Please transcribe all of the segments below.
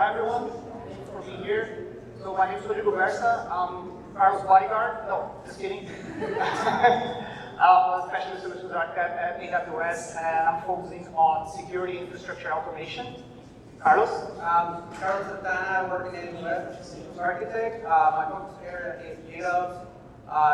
Hi everyone, thank you for being here. So my name is Rodrigo Bersa. I'm Carlos' bodyguard. No, just kidding. I'm a specialist solutions architect at AWS, and I'm focusing on security infrastructure automation. Carlos? Carlos Santana, I work in AWS as a solutions architect. My focus area is GitOps,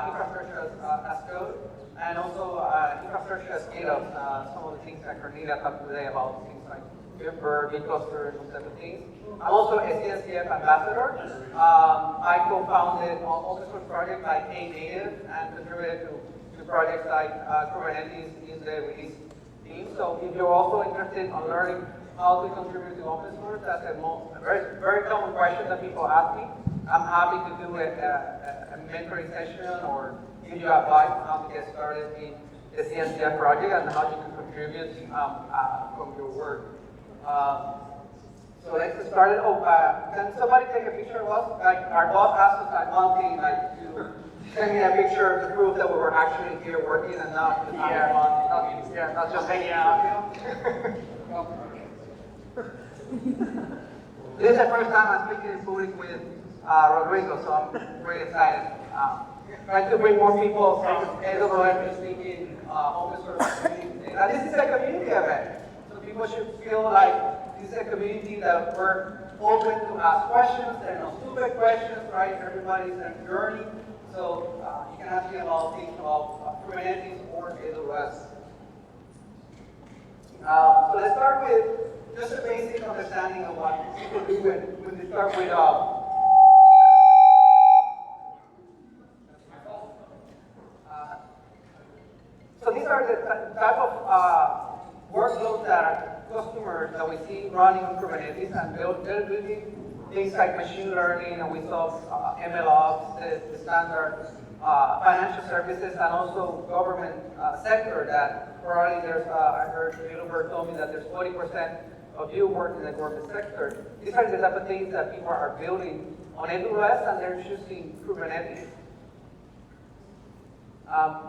infrastructure as code, and also infrastructure as GitOps. Some of the things that Cornelia talked today about, things like Kubernetes, Multi-Cluster, those type of things. I'm also a CNCF ambassador. I co-founded open source projects like Knative and contributed to projects like Kubernetes in the release team. So if you're also interested in learning how to contribute to open source, that's a very, very common question that people ask me. I'm happy to do a mentoring session or give you advice on how to get started in the CNCF project and how you can contribute from your work. So let's get started. Can somebody take a picture of us? Like our boss asked us like one thing, like to send me a picture to prove that we were actually here working and not just not just hanging out. This is the first time I'm speaking in public with Rodrigo, so I'm really excited. Trying to bring more people from AWS to speak in open source community. And this is a community event, so people should feel like this is a community that we're open to ask questions. There are no stupid questions, right? Everybody's on a journey, so you can ask me about things about Kubernetes or AWS. So let's start with just a basic understanding of what people do when they start with so these are the type of workloads that customers that we see running on Kubernetes, and they're doing things like machine learning, and we saw MLOps, the standard financial services, and also government sector that probably there's, I heard Gilbert told me that there's 40% of you work in the government sector. These are the type of things that people are building on AWS, and they're choosing Kubernetes.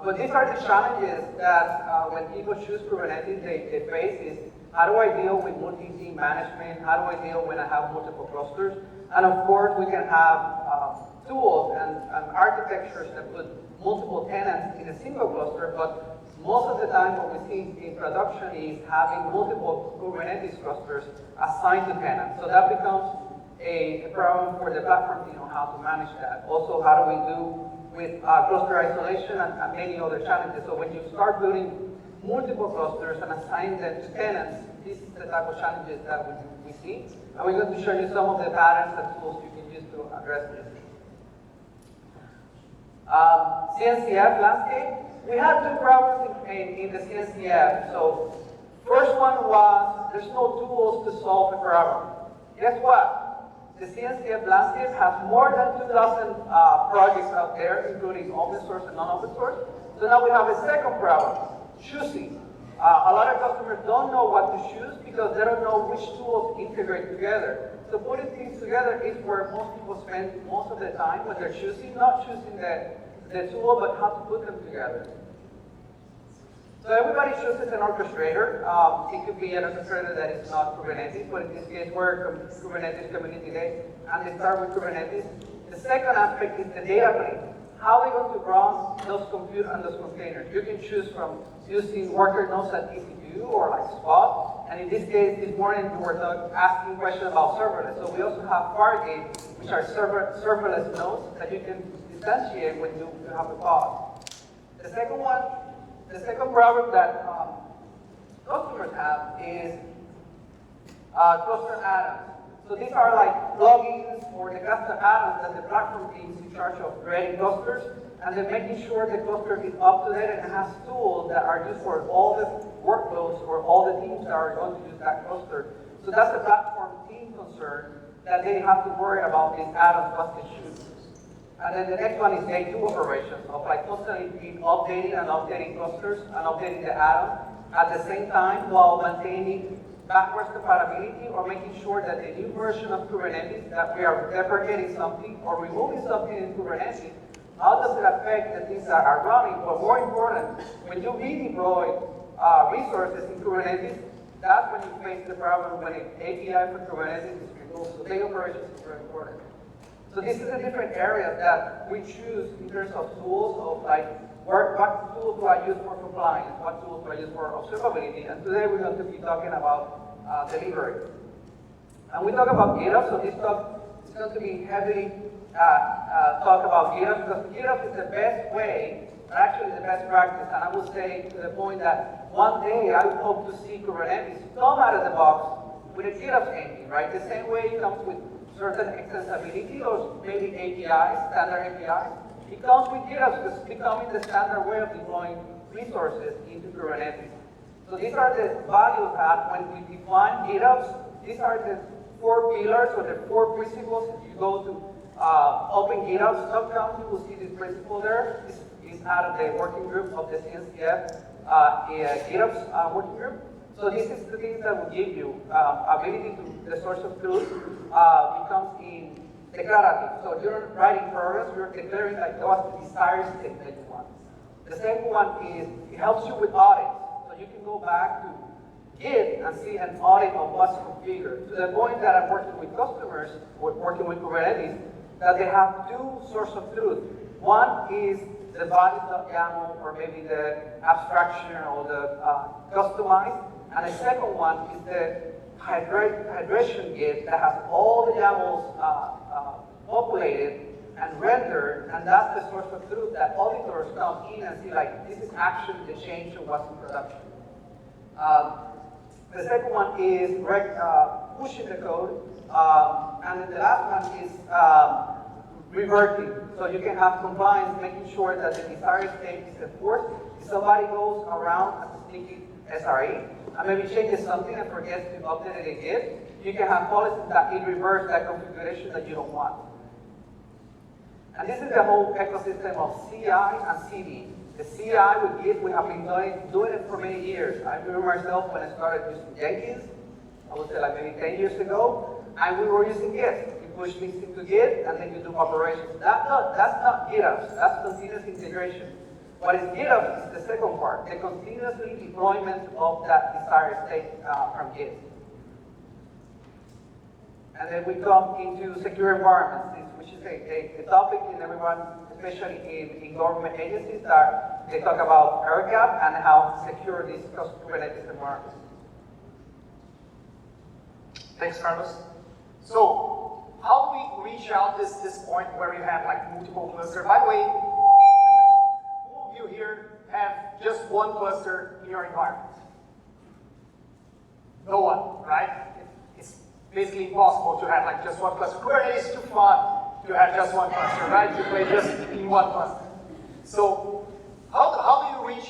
But these are the challenges that when people choose Kubernetes, they face is, how do I deal with multi-team management? How do I deal when I have multiple clusters? And of course, we can have tools and architectures that put multiple tenants in a single cluster, but most of the time what we see in production is having multiple Kubernetes clusters assigned to tenants. So that becomes a problem for the platform to know how to manage that. Also, how do we do with cluster isolation and many other challenges. So when you start building multiple clusters and assigning them to tenants, this is the type of challenges that we see. And we're going to show you some of the patterns and tools you can use to address this. CNCF landscape. We had two problems in the CNCF. So first one was there's no tools to solve the problem. Guess what? The CNCF landscape has more than 2,000 projects out there, including open source and non-open source. So now we have a second problem, choosing. A lot of customers don't know what to choose because they don't know which tools integrate together. So putting things together is where most people spend most of the time when they're choosing, not choosing the tool, but how to put them together. So everybody chooses an orchestrator. It could be an orchestrator that is not Kubernetes, but in this case, we're a Kubernetes community day, and they start with Kubernetes. The second aspect is the data plane. How are we going to run those compute and those containers? You can choose from using worker nodes at EC2 or like Spot, and in this case, this morning we were asking questions about serverless. So we also have Fargate, which are serverless nodes that you can instantiate when you have a pod. The second problem that customers have is cluster add-ons. So these are like plugins or the cluster add-ons that the platform team is in charge of creating clusters, and then making sure the cluster is up to date and has tools that are used for all the workloads or all the teams that are going to use that cluster. So that's the platform team concern, that they have to worry about these add-ons once they choose. And then the next one is day 2 operations of like constantly updating and updating clusters and updating the add-on at the same time while maintaining backwards compatibility or making sure that the new version of Kubernetes that we are deprecating something or removing something in Kubernetes, how does it affect the things that are running? But more important, when you redeploy resources in Kubernetes, that's when you face the problem when an API for Kubernetes is also data operations is very important. So these are the different areas that we choose in terms of tools of like, what tools do I use for compliance, what tools do I use for observability, and today we're going to be talking about delivery. And we talk about GitOps, so this talk is going to be heavily talk about GitOps, because GitOps is the best way, actually the best practice, and I would say to the point that one day I would hope to see Kubernetes come out of the box with a GitOps engine, right? The same way it comes with certain extensibility or maybe APIs, standard APIs. It comes with GitOps because it's becoming the standard way of deploying resources into Kubernetes. So these are the values that when we define GitOps, these are the 4 pillars or the 4 principles. If you go to OpenGitOps.com, you will see this principle there. This is out of the working group of the CNCF GitOps working group. So this is the things that will give you ability to the source of truth becomes in declarative. So you're writing programs, you're declaring like what's the desired state that you want. The second one is it helps you with audits. So you can go back to Git and see an audit of what's configured. To the point that I'm working with customers, working with Kubernetes, that they have 2 sources of truth. One is the values.yaml or maybe the abstraction or the customized. And the second one is the hydration Git that has all the YAMLs populated and rendered, and that's the source of truth that auditors come in and see like, this is actually the change of what's in production. The second one is pushing the code, and then the last one is reverting. So you can have compliance, making sure that the desired state is enforced. If somebody goes around as a sneaky SRE, and maybe changes something and forgets to update it again, you can have policies that it reverse that configuration that you don't want. And this is the whole ecosystem of CI and CD. The CI with Git, we have been doing it for many years. I remember myself when I started using Jenkins, I would say like maybe 10 years ago, and we were using Git. You push things into Git, and then you do operations. That's not GitOps, that's continuous integration. What is GitOps is the second part, the continuously deployment of that desired state from Git. And then we come into secure environments, which is a topic in everyone, especially in government agencies, that they talk about AirGap and how secure these Kubernetes environments. Thanks, Carlos. So, how do we reach out this point where you have like multiple clusters? By the way, who of you here have just one cluster in your environment? No one, right? It's basically impossible to have like just one cluster. Kubernetes is too fun to have just one cluster, right? To play just in one cluster. So, how do you reach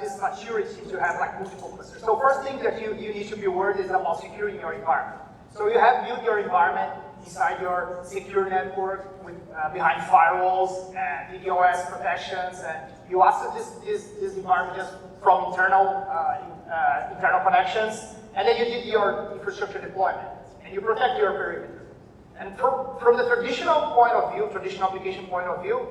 this maturity to have like multiple clusters? So first thing that you need to be aware is about securing your environment. So you have built your environment inside your secure network with behind firewalls and DDoS protections, and you access this environment just from internal connections, and then you did your infrastructure deployment, and you protect your perimeter. And from the traditional point of view, traditional application point of view,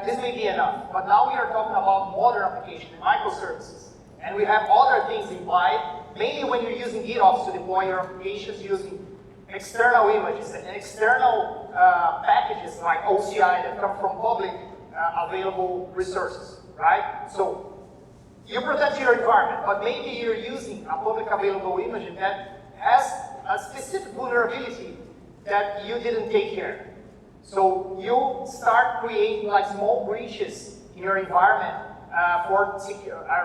this may be enough. But now we are talking about modern application, microservices, and we have other things implied. Mainly when you're using GitOps to deploy your applications using external images and external packages like OCI that come from public available resources, right? So you protect your environment, but maybe you're using a public available image that has a specific vulnerability that you didn't take care. So you start creating like small breaches in your environment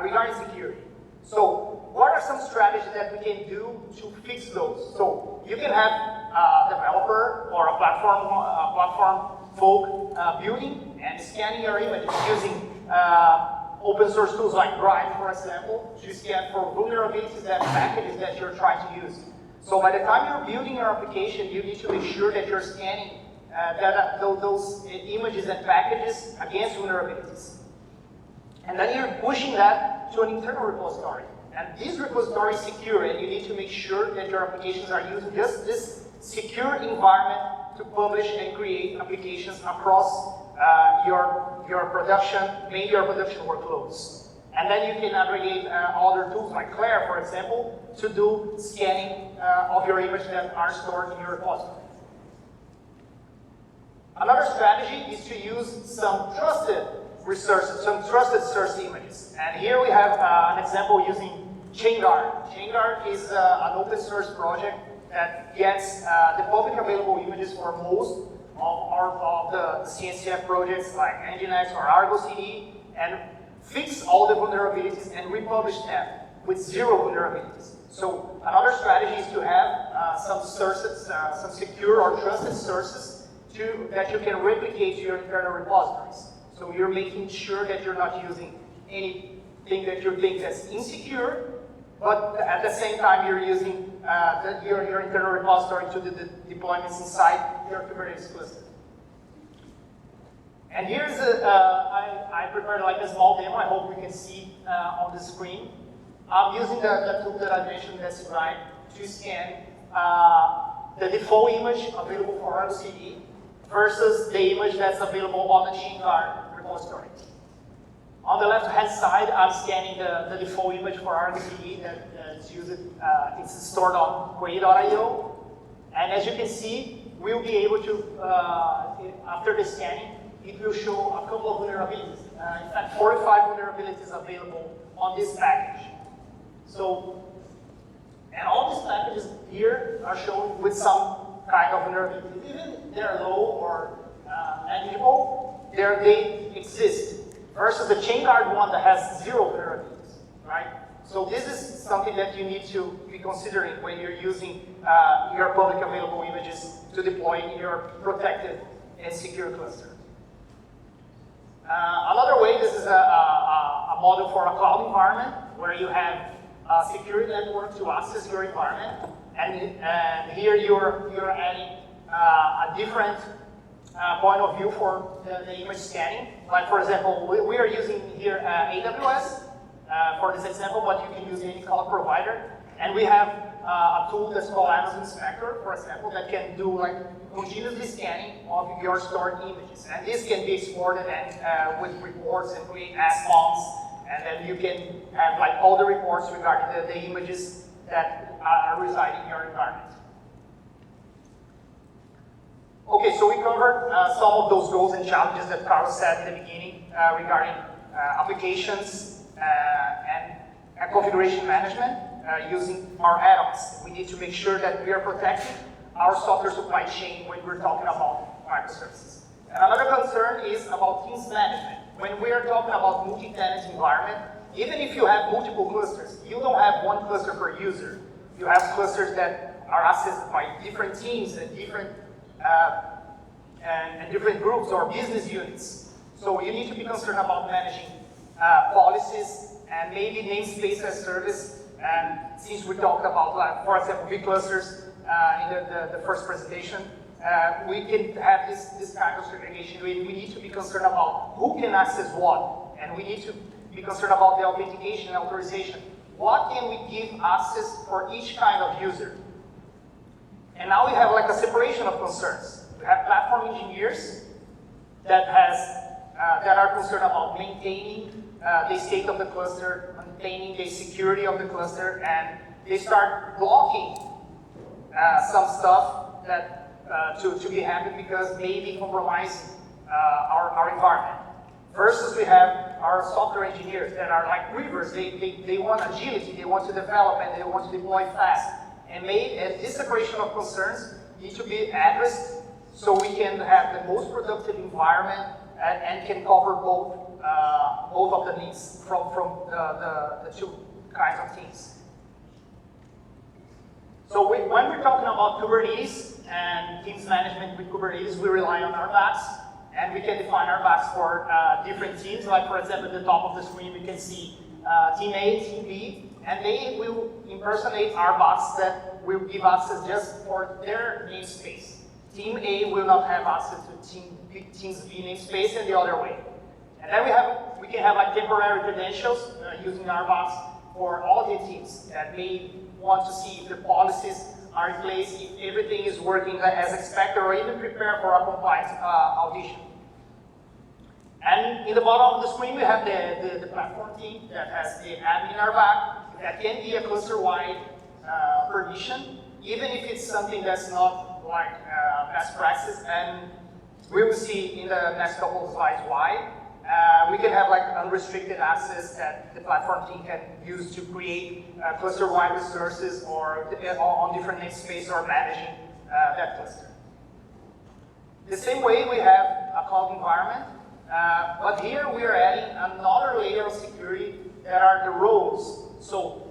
regarding security. So what are some strategies that we can do to fix those? So you can have a developer or a platform folk building and scanning your images using open source tools like Drive, for example, to scan for vulnerabilities and packages that you're trying to use. So by the time you're building your application, you need to make sure that you're scanning those images and packages against vulnerabilities. And then you're pushing that to an internal repository. And this repository is secure, and you need to make sure that your applications are using just this secure environment to publish and create applications across your production, mainly your production workloads. And then you can aggregate other tools like Claire, for example, to do scanning of your images that are stored in your repository. Another strategy is to use some trusted resources, some trusted source images. And here we have an example using ChainGuard. ChainGuard is an open source project that gets the public available images for most of the CNCF projects like Nginx or ArgoCD and fix all the vulnerabilities and republish them with 0 vulnerabilities. So another strategy is to have some sources, some secure or trusted sources that you can replicate to your internal repositories. So you're making sure that you're not using anything that you think that's insecure, but at the same time you're using your internal repository to do the deployments inside your Kubernetes cluster. And here's I prepared like a small demo. I hope we can see on the screen. I'm using the tool that I mentioned, that's right, to scan the default image available for ArgoCD versus the image that's available on the ChainGuard repository. On the left-hand side, I'm scanning the default image for ArgoCD that's used. It's stored on Quay.io, and as you can see, we'll be able to, after the scanning, it will show a couple of vulnerabilities. In fact, 45 vulnerabilities available on this package. So, and all these packages here are shown with some kind of vulnerability. Even they're low or negligible, they exist. Versus the ChainGuard one that has 0 vulnerabilities, right? So this is something that you need to be considering when you're using your public available images to deploy in your protected and secure cluster. Another way, this is a model for a cloud environment where you have a security network to access your environment, and here you're adding a different point of view for the image scanning. Like for example, we are using here AWS for this example, but you can use any cloud provider. And we have a tool that's called Amazon Inspector, for example, that can do like continuously scanning of your stored images. And this can be exported and with reports and create SBOMs, and then you can have like all the reports regarding the images that are residing in your environment. Okay, so we covered some of those goals and challenges that Carlos said in the beginning regarding applications and configuration management using our add-ons. We need to make sure that we are protecting our software supply chain when we're talking about microservices. And another concern is about teams management. When we are talking about multi-tenant environment, even if you have multiple clusters, you don't have one cluster per user. You have clusters that are accessed by different teams and different groups or business units. So you need to be concerned about managing policies and maybe namespace as service. And since we talked about, for example, big clusters in the first presentation, we can have this kind of segregation. We need to be concerned about who can access what, and we need to be concerned about the authentication and authorization. What can we give access for each kind of user? And now we have like a separation of concerns. We have platform engineers that are concerned about maintaining the state of the cluster, maintaining the security of the cluster, and they start blocking some stuff that to be happening because maybe compromising our environment. Versus we have our software engineers that are like rivers. They want agility, they want to develop, and they want to deploy fast. And this separation of concerns need to be addressed so we can have the most productive environment and can cover both of the needs from the two kinds of teams. So when we're talking about Kubernetes and teams management with Kubernetes, we rely on RBACs, and we can define RBACs for different teams. Like for example, at the top of the screen, we can see Team A, Team B, and they will impersonate RBACs that will give access just for their namespace. Team A will not have access to Teams B namespace and the other way. And then we can have like temporary credentials using RBACs for all the teams that may want to see if the policies are in place, if everything is working as expected, or even prepare for a compliance audition. And in the bottom of the screen, we have the platform team that has the admin RBAC that can be a cluster-wide permission, even if it's something that's not like best practice, and we will see in the next couple of slides why. We can have like unrestricted access that the platform team can use to create cluster-wide resources or on different namespace or managing that cluster. The same way we have a cloud environment, but here we are adding another layer of security that are the roles. So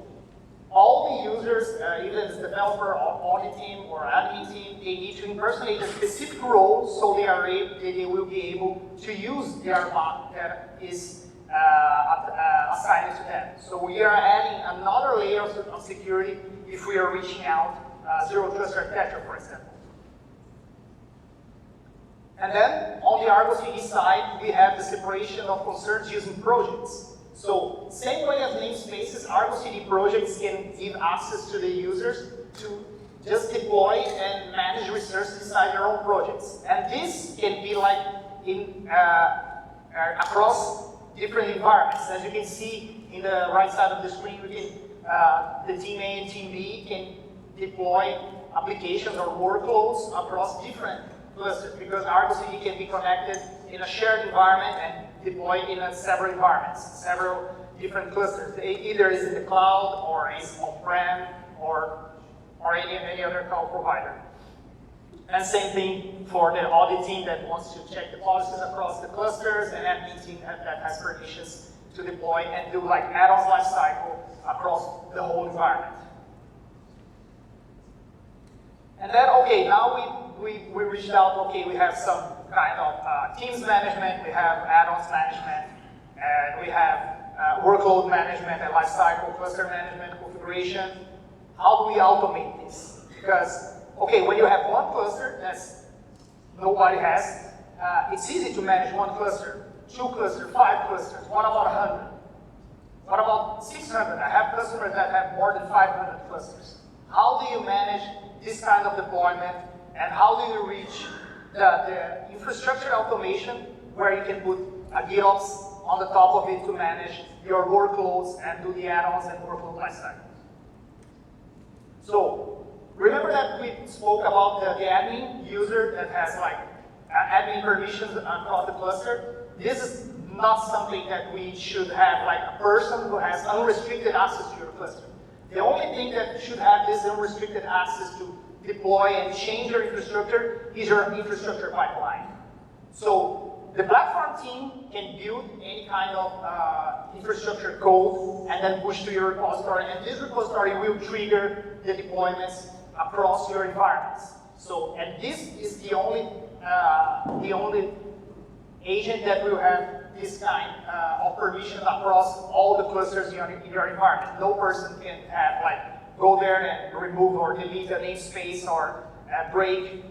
all the users, either the developer or audit team or admin team, they need to impersonate a specific role so they will be able to use their bot that is assigned to them. So we are adding another layer of security if we are reaching out zero trust architecture, for example. And then on the ArgoCD side, we have the separation of concerns using projects. So same way as namespaces, ArgoCD projects can give access to the users to just deploy and manage resources inside their own projects. And this can be like in across different environments. As you can see in the right side of the screen, we can, the team A and team B can deploy applications or workloads across different clusters because ArgoCD can be connected in a shared environment and deployed in several environments, several different clusters. Either is in the cloud or is on-prem or any other cloud provider. And same thing for the audit team that wants to check the policies across the clusters, and admin team that has permissions to deploy and do like add-ons lifecycle across the whole environment. And then, okay, now we reached out, okay, we have some kind of teams management, we have add-ons management, and we have workload management and lifecycle cluster management configuration. How do we automate this? Because, okay, when you have one cluster that nobody has, it's easy to manage one cluster, 2 clusters, 5 clusters. What about 100? What about 600? I have customers that have more than 500 clusters. How do you manage this kind of deployment, and how do you reach the infrastructure automation where you can put a GitOps on the top of it to manage your workloads and do the add-ons and workload lifecycle? So remember that we spoke about the admin user that has like admin permissions across the cluster. This is not something that we should have like a person who has unrestricted access to your cluster. The only thing that should have this unrestricted access to deploy and change your infrastructure is your infrastructure pipeline. So the platform team can build any kind of infrastructure code and then push to your repository, and this repository will trigger the deployments across your environments. So, and this is the only agent that will have this kind of permission across all the clusters in your environment. No person can have like go there and remove or delete a namespace or break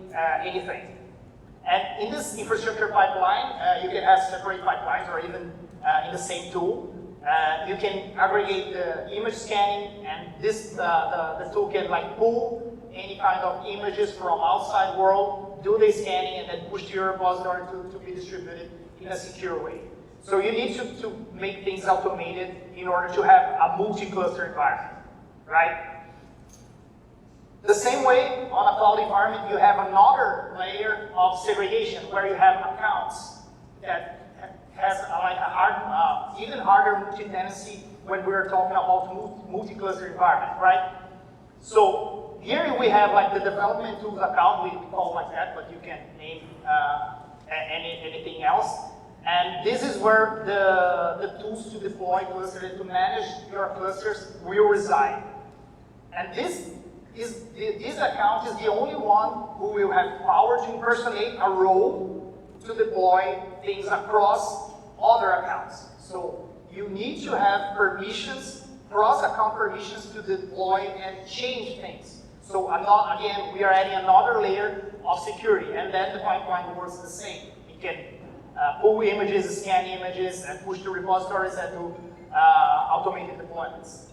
anything. And in this infrastructure pipeline, you can have separate pipelines or even in the same tool. You can aggregate the image scanning, and this the tool can like pull any kind of images from outside world, do the scanning, and then push to your repository to be distributed in a secure way. So you need to make things automated in order to have a multi-cluster environment, right? The same way on a cloud environment, you have another layer of segregation where you have accounts that has like a hard, even harder multi-tenancy when we're talking about multi-cluster environment, right? So here we have like the development tools account, we call it like that, but you can name anything else. And this is where the tools to deploy clusters and to manage your clusters will reside. And this account is the only one who will have power to impersonate a role to deploy things across other accounts. So you need to have permissions, cross-account permissions to deploy and change things. So again, we are adding another layer of security, and then the pipeline works the same. It can pull images, scan images, and push to repositories and do automated deployments.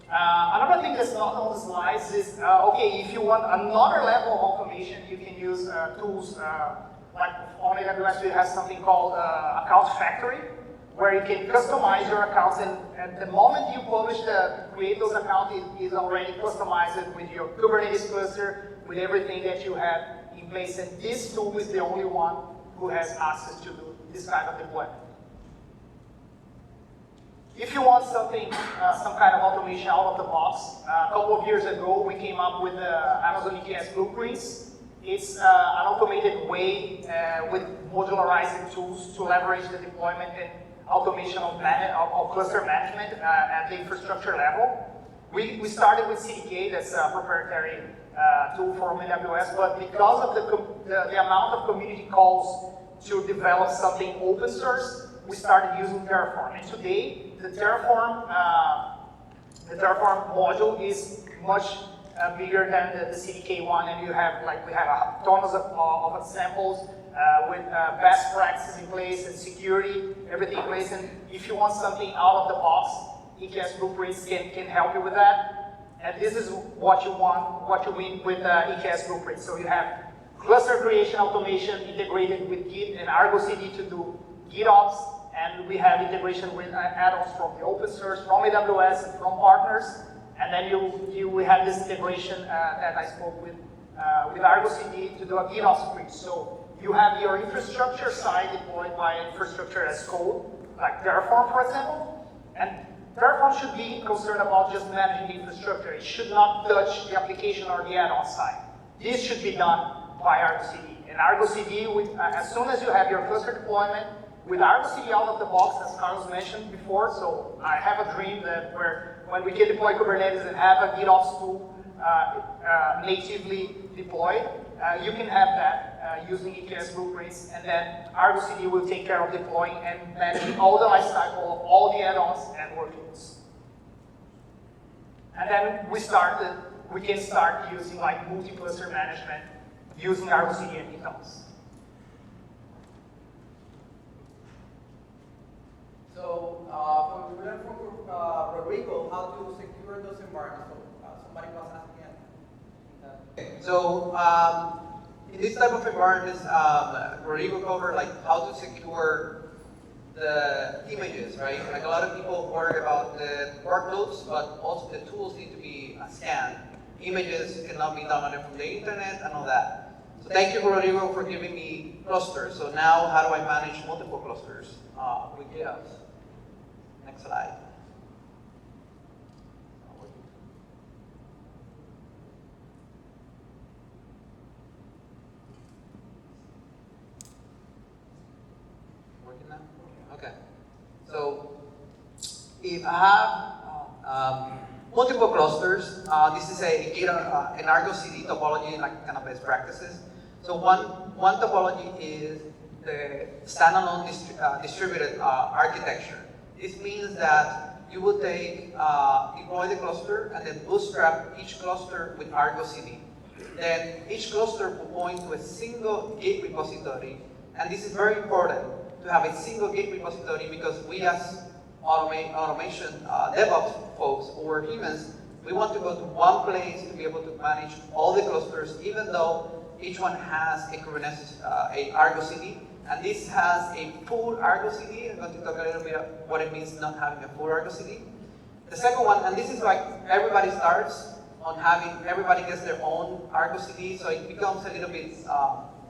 Another thing that's not on the slides is, okay, if you want another level of automation, you can use tools like on AWS we have something called Account Factory, where you can customize your accounts, and at the moment you create those accounts, it is already customized with your Kubernetes cluster, with everything that you have in place, and this tool is the only one who has access to do this kind of deployment. If you want something, some kind of automation out of the box, a couple of years ago we came up with Amazon EKS Blueprints. It's an automated way with modularizing tools to leverage the deployment and automation of cluster management at the infrastructure level. We started with CDK, that's a proprietary tool from AWS, but because of the amount of community calls to develop something open source, we started using Terraform. And today, the Terraform module is much bigger than the CDK one, and we have tons of examples with best practices in place and security, everything in place. And if you want something out of the box, EKS Blueprints can help you with that. And this is what you want, what you mean with EKS Blueprints. So you have cluster creation automation integrated with Git and ArgoCD to do GitOps, and we have integration with add-ons from the open source, from AWS, and from partners. And then you have this integration that I spoke with ArgoCD to do a GitOps script. So you have your infrastructure side deployed by infrastructure as code, like Terraform, for example. And Terraform should be concerned about just managing the infrastructure. It should not touch the application or the add-on side. This should be done by ArgoCD. And ArgoCD, as soon as you have your cluster deployment, with ArgoCD out of the box, as Carlos mentioned before, so I have a dream that when we can deploy Kubernetes and have a GitOps tool natively deployed, you can have that using EKS Blueprints, and then ArgoCD will take care of deploying and managing all the lifecycle of all the add-ons and workloads. And then we can start using like multi-cluster management using ArgoCD and GitOps. So we learned from Rodrigo how to secure those environments. So somebody was asking. Okay. So in this type of environments, Rodrigo covered like how to secure the images, right? Like a lot of people worry about the workloads, but also the tools need to be scanned. Images cannot be downloaded from the internet and all that. So thank you, Rodrigo, for giving me clusters. So now, how do I manage multiple clusters with GitOps? Next slide. Working now? Okay. So if I have multiple clusters, this is an ArgoCD topology, like kind of best practices. So one topology is the standalone distributed architecture. This means that you will deploy the cluster and then bootstrap each cluster with ArgoCD. Then each cluster will point to a single Git repository, and this is very important to have a single Git repository because we as automation DevOps folks or humans, we want to go to one place to be able to manage all the clusters, even though each one has a Kubernetes, a ArgoCD. And this has a full ArgoCD. I'm going to talk a little bit about what it means not having a full ArgoCD. The second one, and this is like everybody starts on everybody gets their own ArgoCD, so it becomes a little bit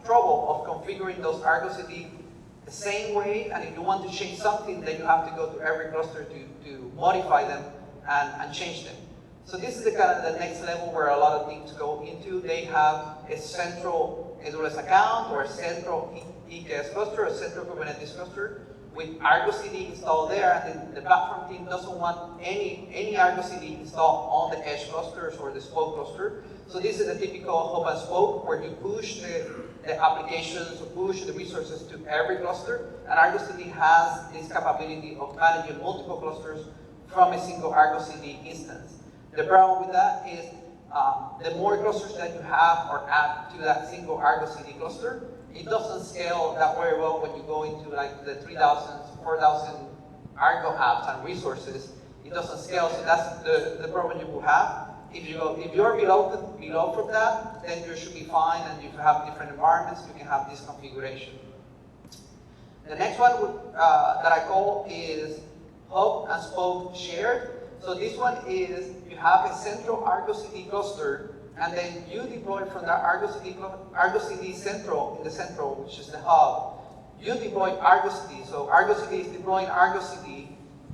trouble of configuring those ArgoCD the same way, and if you want to change something, then you have to go to every cluster to modify them and change them. So this is the kind of the next level where a lot of teams go into. They have a central AWS account or a central EKS cluster, a central Kubernetes cluster with ArgoCD installed there, and then the platform team doesn't want any ArgoCD installed on the edge clusters or the spoke cluster. So this is a typical hub and spoke where you push the applications or push the resources to every cluster, and ArgoCD has this capability of managing multiple clusters from a single ArgoCD instance. The problem with that is the more clusters that you have or add to that single ArgoCD cluster, it doesn't scale that very well when you go into like the 3,000, 4,000 Argo apps and resources. It doesn't scale, so that's the problem you will have. If you're below from that, then you should be fine, and if you have different environments, you can have this configuration. The next one that I call is hub and spoke shared. So this one is you have a central ArgoCD cluster, and then you deploy from that ArgoCD central, in the central, which is the hub, you deploy ArgoCD. So ArgoCD is deploying ArgoCD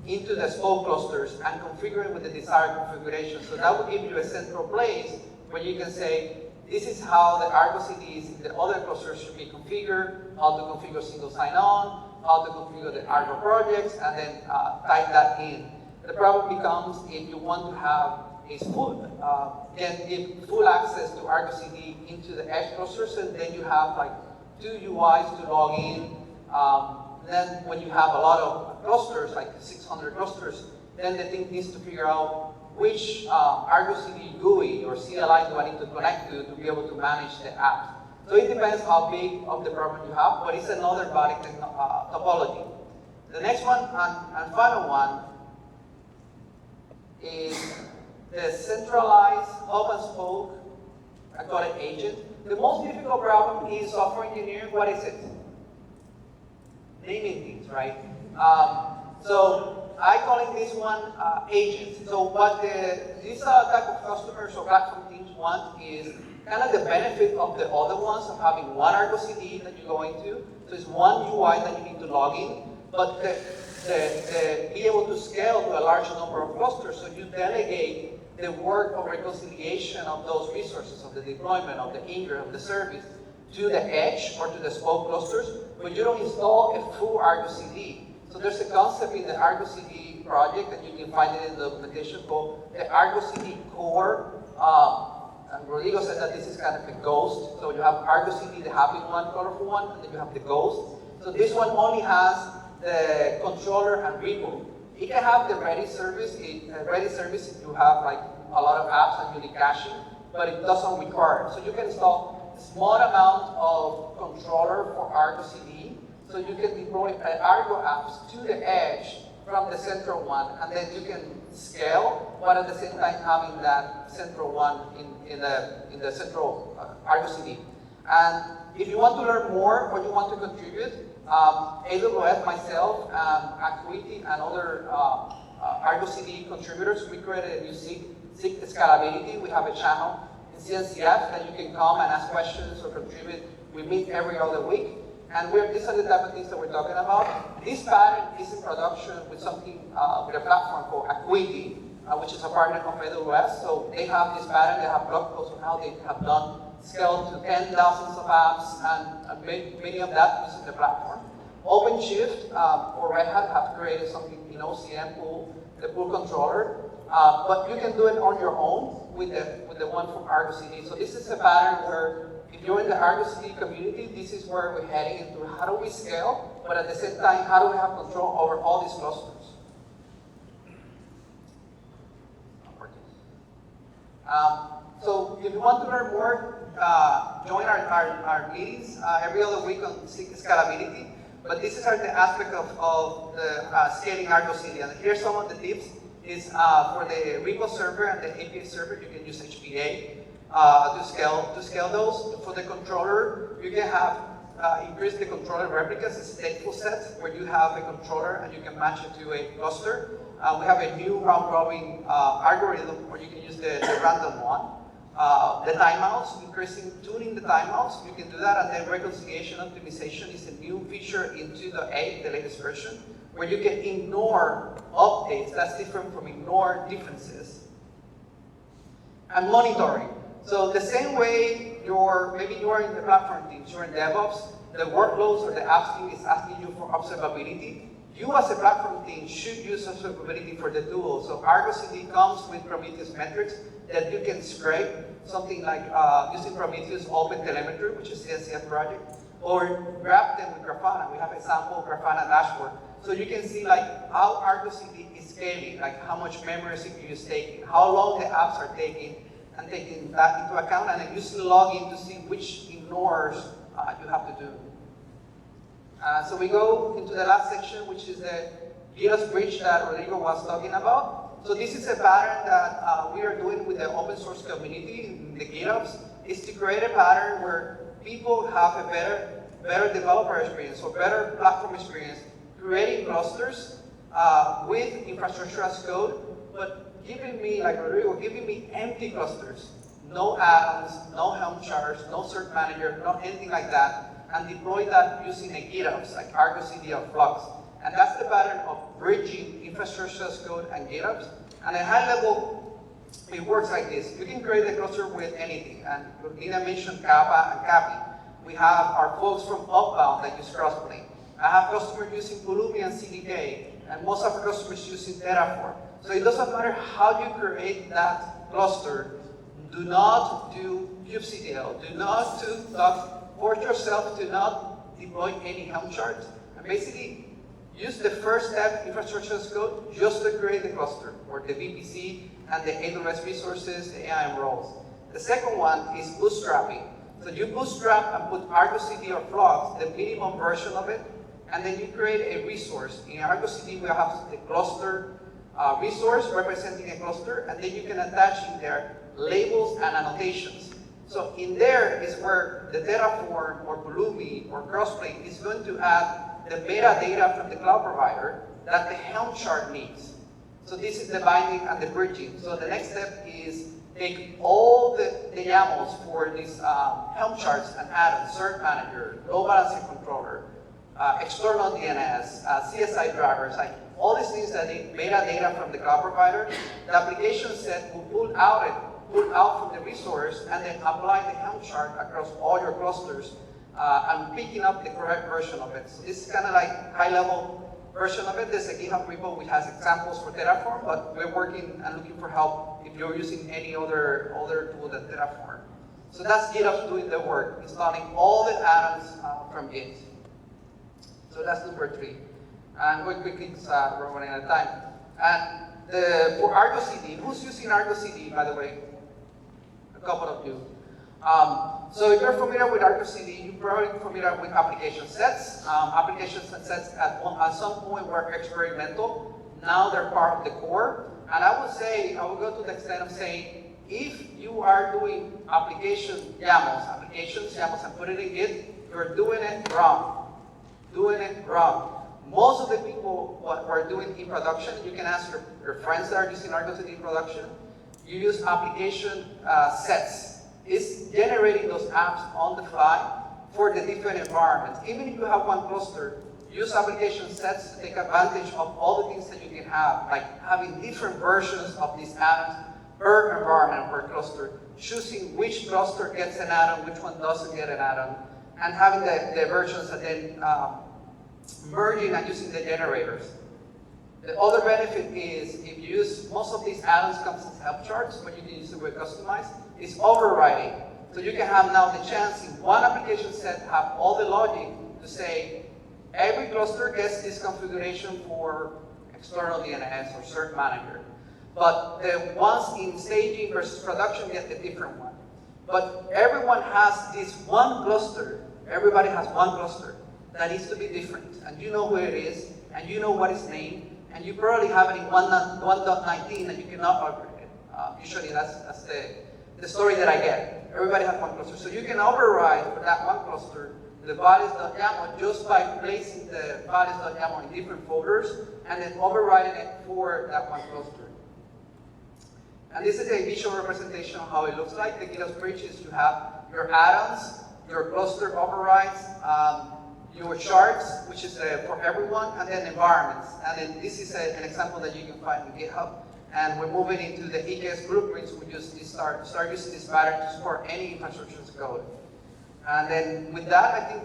into the spoke clusters and configure it with the desired configuration. So that will give you a central place where you can say, this is how the ArgoCDs in the other clusters should be configured, how to configure single sign-on, how to configure the Argo projects, and then type that in. The problem becomes if you want to have a then give full access to ArgoCD into the edge clusters, and then you have like 2 UIs to log in. Then when you have a lot of clusters, like 600 clusters, then the thing needs to figure out which ArgoCD GUI or CLI do I need to connect to be able to manage the apps. So it depends how big of the problem you have, but it's another body topology. The next one and final one is the centralized hub and spoke, I call it agent. The most difficult problem in software engineering, what is it? Naming things, right? So I call it this one agent. So what these type of customers or platform teams want is kind of the benefit of the other ones of having one ArgoCD that you go into. So it's one UI that you need to log in, but be able to scale to a large number of clusters. So you delegate the work of reconciliation of those resources, of the deployment, of the ingress, of the service, to the edge or to the spoke clusters, but you don't install a full ArgoCD. So there's a concept in the ArgoCD project, and you can find it in the documentation, called the ArgoCD core. And Rodrigo said that this is kind of a ghost. So you have ArgoCD, the happy one, colorful one, and then you have the ghost. So this one only has the controller and repo. It can have the ready service. Ready service if you have like a lot of apps and you need caching, but it doesn't require it. So you can install a small amount of controller for ArgoCD, so you can deploy Argo apps to the edge from the central one, and then you can scale, but at the same time having that central one in the central ArgoCD. And if you want to learn more or you want to contribute, AWS, myself, Acuity, and other ArgoCD contributors, we created a new Seek Scalability. We have a channel in CNCF that you can come and ask questions or contribute. We meet every other week. And these are the type of things that we're talking about. This pattern is in production with something, with a platform called Acuity, which is a partner of AWS. So they have this pattern, they have blog posts on how they have done scale to 10,000 of apps, and many of that using the platform. OpenShift or Red Hat have created something in OCM, the pool controller, but you can do it on your own with the one from ArgoCD. So this is a pattern where if you're in the ArgoCD community, this is where we're heading into how do we scale, but at the same time, how do we have control over all these clusters? So if you want to learn more, join our meetings every other week on Seek Scalability. But this is the aspect of the scaling ArgoCD. And here's some of the tips. Is for the repo server and the API server, you can use HPA to scale those. For the controller, you can have increase the controller replicas, a stateful set where you have a controller and you can match it to a cluster. We have a new round robin algorithm where you can use the random one. The timeouts, tuning the timeouts, you can do that, and then reconciliation optimization is a new feature into the 8, the latest version, where you can ignore updates. That's different from ignore differences. And monitoring. So the same way maybe you are in the platform teams, you're in DevOps, the workloads or the apps team is asking you for observability. You as a platform team should use observability for the tool. So ArgoCD comes with Prometheus metrics that you can scrape, something like using Prometheus Open Telemetry, which is a CNCF project, or grab them with Grafana. We have a sample Grafana dashboard. So you can see like how ArgoCD is scaling, like how much memory CPU is taking, how long the apps are taking, and taking that into account, and then use the login to see which ignores you have to do. So we go into the last section, which is the GitOps bridge that Rodrigo was talking about. So this is a pattern that we are doing with the open source community in the GitOps, is to create a pattern where people have a better better developer experience or better platform experience, creating clusters with infrastructure as code, but giving me, like Rodrigo, giving me empty clusters. No add-ons, no Helm charts, no cert manager, not anything like that, and deploy that using a GitOps, like ArgoCD or Flux. And that's the pattern of bridging infrastructure as code and GitOps. And at high level, it works like this. You can create a cluster with anything, and Nina mentioned Kappa and Kapi. We have our folks from Upbound that use Crossplane. I have customers using Pulumi and CDK, and most of our customers using Terraform. So it doesn't matter how you create that cluster. Do not do kubectl. Do not force yourself to not deploy any Helm charts. And basically, use the first step, infrastructure as code, just to create the cluster, or the VPC and the AWS resources, the AIM roles. The second one is bootstrapping. So you bootstrap and put ArgoCD or Flux, the minimum version of it, and then you create a resource. In ArgoCD, we have the cluster resource representing a cluster, and then you can attach in there labels and annotations. So in there is where the Terraform or Pulumi or Crossplane is going to add the metadata from the cloud provider that the Helm chart needs. So this is the binding and the bridging. So the next step is take all the YAMLs for these Helm charts and add a cert manager, load balancing controller, external DNS, CSI drivers, like all these things that need metadata from the cloud provider. The application set will pull out from the resource and then apply the Helm chart across all your clusters and picking up the correct version of it. So this is kind of like high-level version of it. There's a GitHub repo which has examples for Terraform, but we're working and looking for help if you're using any other tool than Terraform. So that's GitOps doing the work, installing all the add-ons from Git. So that's number 3. And going quickly because we're running out of time. And for ArgoCD, who's using ArgoCD, by the way? A couple of you. So if you're familiar with ArgoCD, you're probably familiar with application sets. Application sets at some point were experimental. Now they're part of the core. And I would go to the extent of saying, if you are doing applications, YAMLs, and put it in Git, you're doing it wrong. Most of the people who are doing in production, you can ask your friends that are using ArgoCD in production, you use application sets. It's generating those apps on the fly for the different environments. Even if you have one cluster, use application sets to take advantage of all the things that you can have, like having different versions of these apps per environment, per cluster, choosing which cluster gets an add-on, which one doesn't get an add-on, and having the versions and then merging and using the generators. The other benefit is if you use, most of these add-ons comes as help charts, but you can use it with customized, is overriding. So you can have now the chance in one application set have all the logic to say, every cluster gets this configuration for external DNS or cert manager. But the ones in staging versus production get the different one. But everyone has this one cluster, everybody has one cluster that needs to be different. And you know where it is, and you know what it's named, and you probably have it in 1.19 and you cannot upgrade it. Usually that's the story that I get. Everybody has one cluster. So you can override for that one cluster the values.yaml just by placing the values.yaml in different folders and then overriding it for that one cluster. And this is a visual representation of how it looks like. The GitOps bridge is you have your add-ons, your cluster overrides, your charts, which is for everyone, and then environments. And then this is an example that you can find in GitHub. And we're moving into the EKS blueprints. We just start using this pattern to support any infrastructure as code. And then with that, I think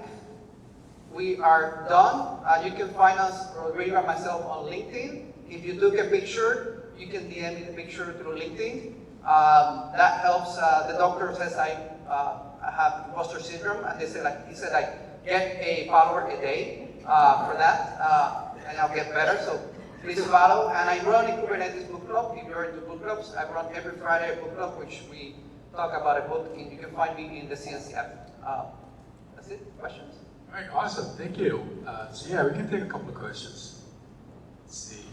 we are done. You can find us, Rodrigo and myself, on LinkedIn. If you took a picture, you can DM me the picture through LinkedIn. That helps. The doctor says I have imposter syndrome, and he said I get a follower a day for that, and I'll get better. So please follow. And I run a Kubernetes book club. If you're into book clubs, I run every Friday a book club, which we talk about a book, and you can find me in the CNCF. That's it. Questions? All right, awesome. Thank you. So yeah, we can take a couple of questions. Let's see.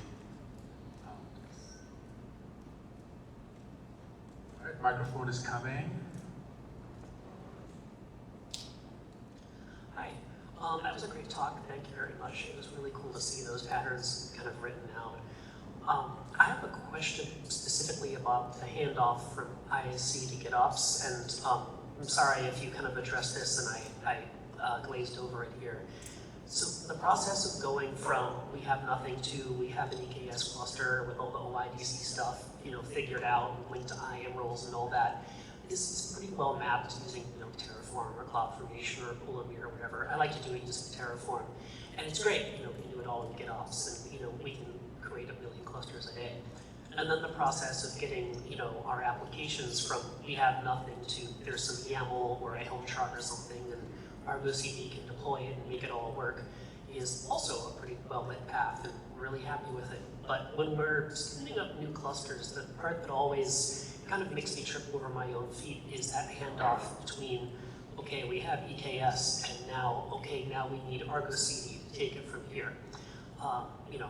All right, microphone is coming. Hi. That was a great talk. Thank you very much. It was really cool to see those patterns kind of written out. I have a question specifically about the handoff from ISC to GitOps, and I'm sorry if you kind of addressed this and I glazed over it here. So the process of going from we have nothing to we have an EKS cluster with all the OIDC stuff, figured out, linked to IAM roles and all that, is pretty well mapped using Terraform or CloudFormation or Pulumi or whatever. I like to do it using Terraform, and it's great. We can do it all in GitOps, and we can create 1 million clusters a day. And then the process of getting our applications from we have nothing to there's some YAML or a Helm chart or something, and ArgoCD can deploy it and make it all work is also a pretty well-lit path, and we're really happy with it. But when we're spinning up new clusters, the part that always kind of makes me trip over my own feet is that handoff between, okay, we have EKS, and now we need ArgoCD to take it from here.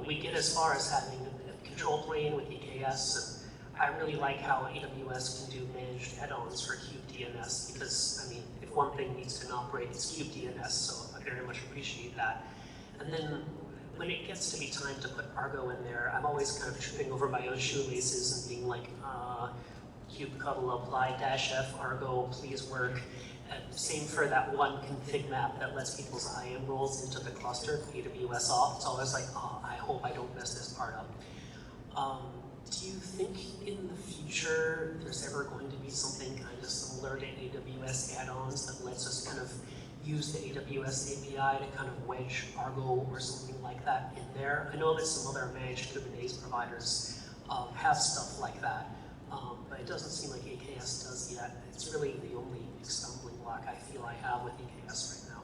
We get as far as having a control plane with EKS, and I really like how AWS can do managed add-ons for kubedns, because, if one thing needs to operate, it's kubedns, so I very much appreciate that. And then when it gets to be time to put Argo in there, I'm always kind of tripping over my own shoelaces and being like, kubectl apply -f Argo, please work. And same for that one config map that lets people's IAM roles into the cluster, AWS off. It's always like, I hope I don't mess this part up. Do you think in the future there's ever going to be something kind of similar to AWS add-ons that lets us kind of use the AWS API to kind of wedge Argo or something like that in there? I know that some other managed Kubernetes providers have stuff like that, but it doesn't seem like AKS does yet. It's really the only stumbling block I feel I have with EKS right now.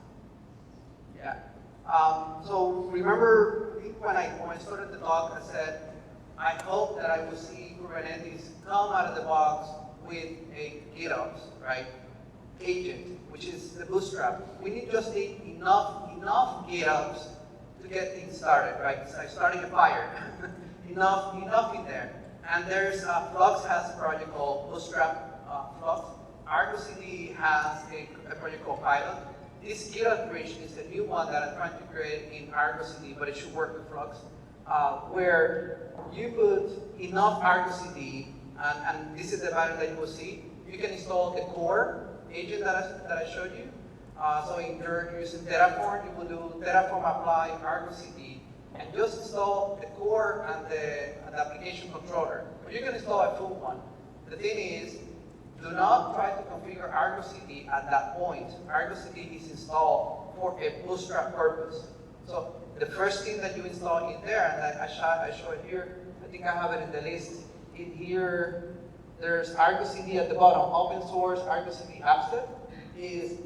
Yeah. So remember when I started the talk, I said, I hope that I will see Kubernetes come out of the box with a GitOps, right, agent, which is the bootstrap. We need just enough GitOps to get things started, right? It's like starting a fire. enough in there. And there's Flux has a project called Bootstrap Flux. ArgoCD has a project called Pilot. This GitOps integration is the new one that I'm trying to create in ArgoCD, but it should work with Flux, where you put enough ArgoCD, and this is the value that you will see. You can install the core agent that I showed you. So if you're using Terraform, you will do Terraform apply ArgoCD, and just install the core and the application controller. But you can install a full one. The thing is, do not try to configure ArgoCD at that point. ArgoCD is installed for a bootstrap purpose. So the first thing that you install in there, and I show it here, I think I have it in the list. In here, there's ArgoCD at the bottom, open source ArgoCD appset, is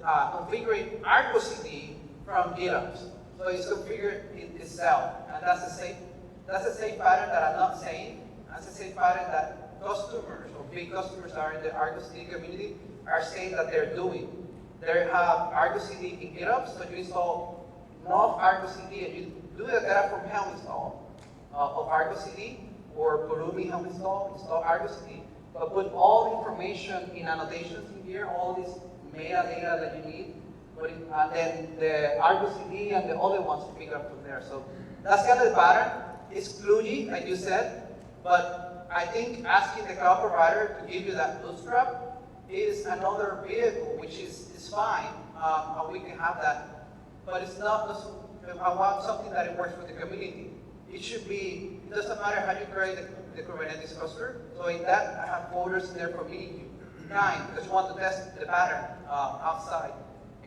configuring ArgoCD from GitOps. So it's configured in itself, and that's a safe pattern that I'm not saying. That's a safe pattern that customers or big customers that are in the ArgoCD community are saying that they're doing. They have ArgoCD in GitOps, so you install enough ArgoCD and you do the Terraform Helm install of ArgoCD, or Pulumi Helm install ArgoCD, but put all the information in annotations in here, all this metadata that you need, and then the ArgoCD and the other ones to pick up from there. So that's kind of the pattern. It's kludgy, like you said, but I think asking the cloud provider to give you that bootstrap is another vehicle, which is fine, and we can have that. But it's not just, I want something that it works for the community. It should be, it doesn't matter how you create the Kubernetes cluster. So in that, I have folders in there for me, 9, because you want to test the pattern outside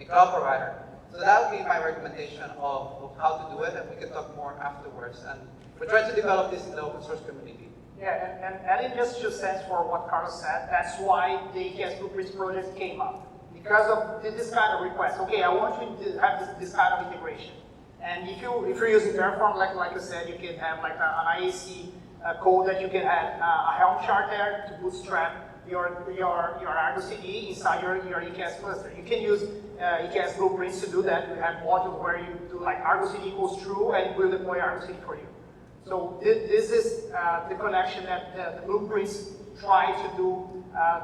a cloud provider. So that would be my recommendation of how to do it, and we can talk more afterwards. And we're trying to develop this in the open source community. Yeah, and adding just 2 cents for what Carlos said, that's why the EKS Blueprints project came up. Because of this kind of request. Okay, I want you to have this kind of integration. And if you're using Terraform, like you said, you can have like an IAC code that you can add a Helm chart there to bootstrap your ArgoCD inside your EKS cluster. You can use EKS Blueprints to do that. You have modules where you do like ArgoCD equals true and it will deploy ArgoCD for you. So this is the connection that the Blueprints try to do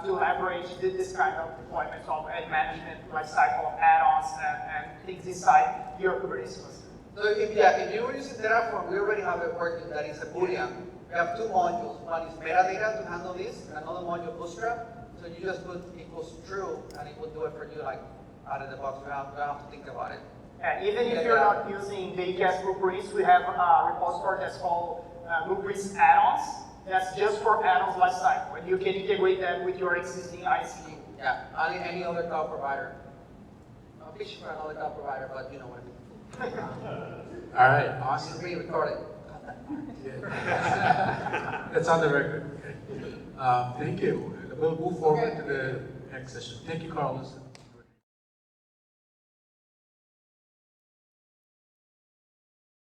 to leverage this kind of deployments of and management life cycle of add-ons and things things inside your Kubernetes cluster. So if you were using Terraform, we already have it working. That is a Boolean. We have two modules. One is metadata to handle this, and another module bootstrap. So you just put equals true, and it will do it for you like out of the box. You don't have to think about it. And even if you're not using Daycast Blueprints, we have a repository that's called Blueprints Add-ons. That's just for add-ons lifecycle, and you can integrate that with your existing ICU. Yeah, any other cloud provider. I'm fishing for another cloud provider, but you know what I mean. All right, It's awesome. being recorded. That's on the record. Okay. Thank you. We'll move forward to the next session. Thank you, Carlos.